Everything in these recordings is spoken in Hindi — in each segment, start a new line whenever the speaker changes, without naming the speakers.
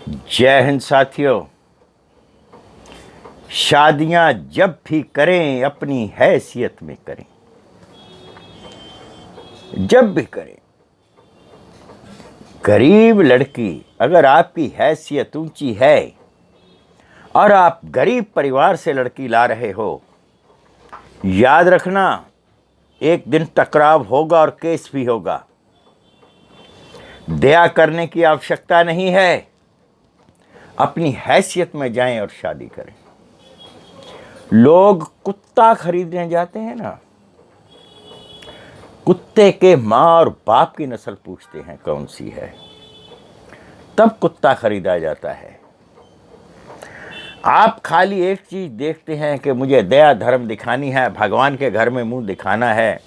जय हिंद साथियों। शादियां जब भी करें अपनी हैसियत में करें, जब भी करें। गरीब लड़की, अगर आपकी हैसियत ऊंची है और आप गरीब परिवार से लड़की ला रहे हो, याद रखना एक दिन टकराव होगा और केस भी होगा। दया करने की आवश्यकता नहीं है, अपनी हैसियत में जाएं और शादी करें। लोग कुत्ता खरीदने जाते हैं ना, कुत्ते के माँ और बाप की नस्ल पूछते हैं कौन सी है, तब कुत्ता खरीदा जाता है। आप खाली एक चीज देखते हैं कि मुझे दया धर्म दिखानी है, भगवान के घर में मुंह दिखाना है,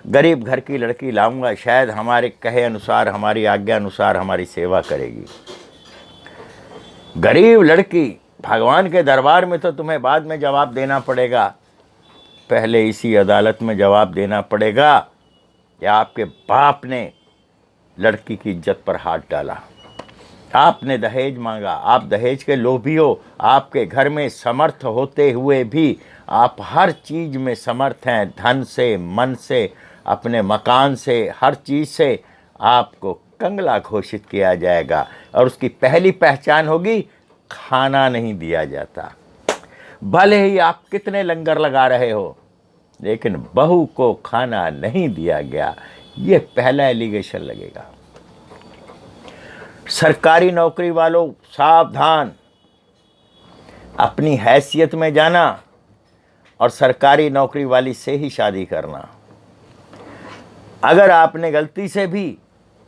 गरीब घर की लड़की लाऊंगा, शायद हमारे कहे अनुसार, हमारी आज्ञा अनुसार हमारी सेवा करेगी। गरीब लड़की, भगवान के दरबार में तो तुम्हें बाद में जवाब देना पड़ेगा, पहले इसी अदालत में जवाब देना पड़ेगा कि आपके बाप ने लड़की की इज्जत पर हाथ डाला, आपने दहेज मांगा, आप दहेज के लोभी हो। आपके घर में समर्थ होते हुए भी आप हर चीज में समर्थ हैं, धन से, मन से, अपने मकान से, हर चीज से आपको कंगला घोषित किया जाएगा। और उसकी पहली पहचान होगी, खाना नहीं दिया जाता। भले ही आप कितने लंगर लगा रहे हो, लेकिन बहू को खाना नहीं दिया गया, ये पहला एलिगेशन लगेगा। सरकारी नौकरी वालों सावधान, अपनी हैसियत में जाना और सरकारी नौकरी वाली से ही शादी करना। अगर आपने गलती से भी,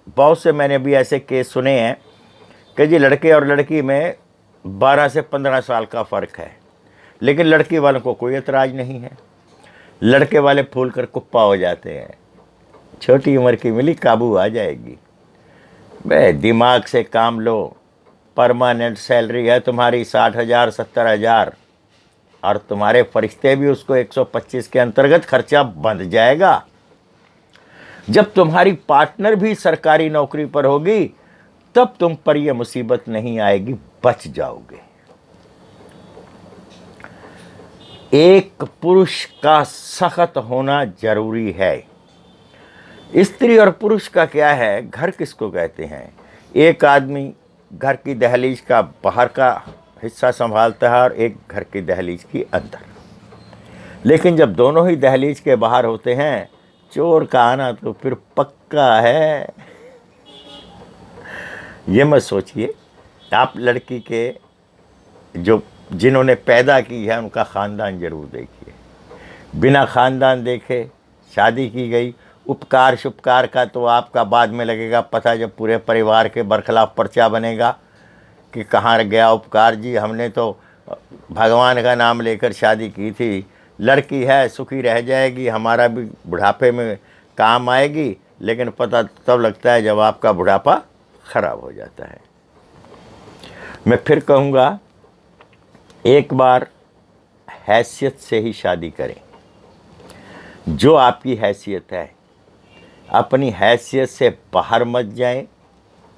बहुत से मैंने भी ऐसे केस सुने हैं कि जी लड़के और लड़की में 12 से 15 साल का फ़र्क है, लेकिन लड़की वालों को कोई एतराज़ नहीं है। लड़के वाले फूल कर कुप्पा हो जाते हैं, छोटी उम्र की मिली काबू आ जाएगी। बे दिमाग से काम लो, परमानेंट सैलरी है तुम्हारी 60,000 70,000, और तुम्हारे फरिश्ते भी उसको 125 के अंतर्गत खर्चा बंध जाएगा। जब तुम्हारी पार्टनर भी सरकारी नौकरी पर होगी, तब तुम पर यह मुसीबत नहीं आएगी, बच जाओगे। एक पुरुष का सख्त होना जरूरी है। स्त्री और पुरुष का क्या है, घर किसको कहते हैं? एक आदमी घर की दहलीज का बाहर का हिस्सा संभालता है और एक घर की दहलीज की अंदर। लेकिन जब दोनों ही दहलीज के बाहर होते हैं, चोर का आना तो फिर पक्का है। ये मत सोचिए। आप लड़की के जो जिन्होंने पैदा की है उनका ख़ानदान जरूर देखिए। बिना ख़ानदान देखे शादी की गई, उपकार शुपकार का तो आपका बाद में लगेगा पता, जब पूरे परिवार के बरखिलाफ पर्चा बनेगा कि कहाँ गया उपकार जी, हमने तो भगवान का नाम लेकर शादी की थी, लड़की है सुखी रह जाएगी, हमारा भी बुढ़ापे में काम आएगी। लेकिन पता तब लगता है जब आपका बुढ़ापा ख़राब हो जाता है। मैं फिर कहूँगा, एक बार हैसियत से ही शादी करें। जो आपकी हैसियत है, अपनी हैसियत से बाहर मत जाएं,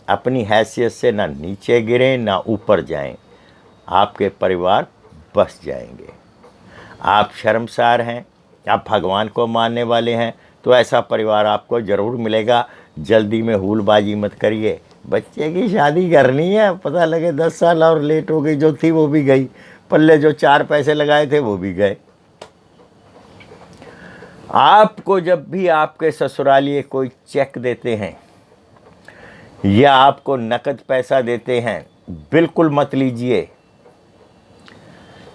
अपनी हैसियत से ना नीचे गिरें ना ऊपर जाएं, आपके परिवार बस जाएंगे। आप शर्मसार हैं, आप भगवान को मानने वाले हैं, तो ऐसा परिवार आपको ज़रूर मिलेगा। जल्दी में हुलबाजी मत करिए। बच्चे की शादी करनी है, पता लगे 10 साल और लेट हो गई, जो थी वो भी गई, पल्ले जो 4 पैसे लगाए थे वो भी गए। आपको जब भी आपके ससुरालिए कोई चेक देते हैं या आपको नकद पैसा देते हैं, बिल्कुल मत लीजिए।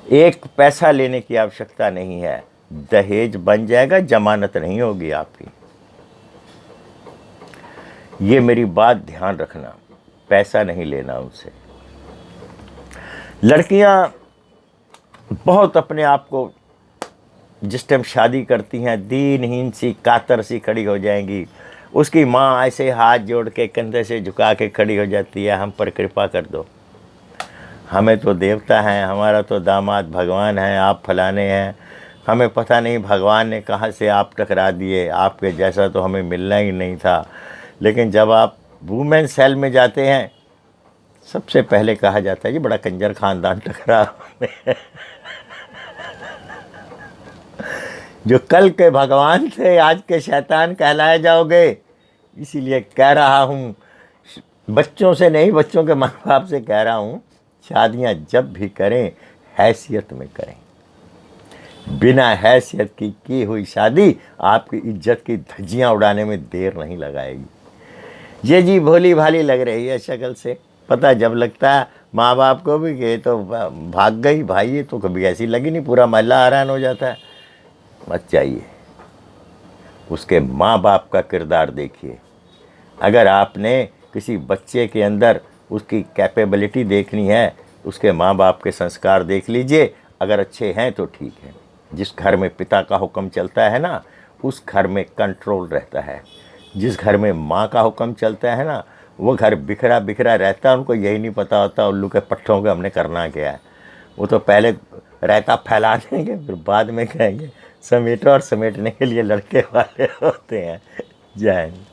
एक पैसा लेने की आवश्यकता नहीं है, दहेज बन जाएगा, जमानत नहीं होगी आपकी। ये मेरी बात ध्यान रखना, पैसा नहीं लेना उनसे। लड़कियां बहुत अपने आप को जिस टाइम शादी करती हैं दीनहीन सी, कातर सी खड़ी हो जाएंगी। उसकी माँ ऐसे हाथ जोड़ के कंधे से झुका के खड़ी हो जाती है, हम पर कृपा कर दो, हमें तो देवता हैं, हमारा तो दामाद भगवान है, आप फलाने हैं, हमें पता नहीं भगवान ने कहाँ से आप टकरा दिए, आपके जैसा तो हमें मिलना ही नहीं था। लेकिन जब आप वुमेन सेल में जाते हैं, सबसे पहले कहा जाता है जी बड़ा कंजर खानदान टकरा जो कल के भगवान थे आज के शैतान कहलाए जाओगे। इसीलिए कह रहा हूँ, बच्चों से नहीं, बच्चों के माँ बाप से कह रहा हूँ, शादियाँ जब भी करें हैसियत में करें। बिना हैसियत की हुई शादी आपकी इज्जत की धज्जियाँ उड़ाने में देर नहीं लगाएगी। ये जी भोली भाली लग रही है शक्ल से, पता जब लगता है माँ बाप को भी कि तो भाग गई भाई, ये तो कभी ऐसी लगी नहीं, पूरा मोहल्ला हैरान हो जाता है। मत चाहिए, उसके माँ बाप का किरदार देखिए। अगर आपने किसी बच्चे के अंदर उसकी कैपेबिलिटी देखनी है, उसके माँ बाप के संस्कार देख लीजिए, अगर अच्छे हैं तो ठीक है। जिस घर में पिता का हुक्म चलता है ना, उस घर में कंट्रोल रहता है। जिस घर में माँ का हुक्म चलता है ना, वो घर बिखरा बिखरा रहता है। उनको यही नहीं पता होता उल्लू के पट्टों के हमने करना क्या है। वो तो पहले रायता फैला देंगे, फिर बाद में कहेंगे समेटो, और समेटने के लिए लड़के वाले होते हैं। जय हिंद।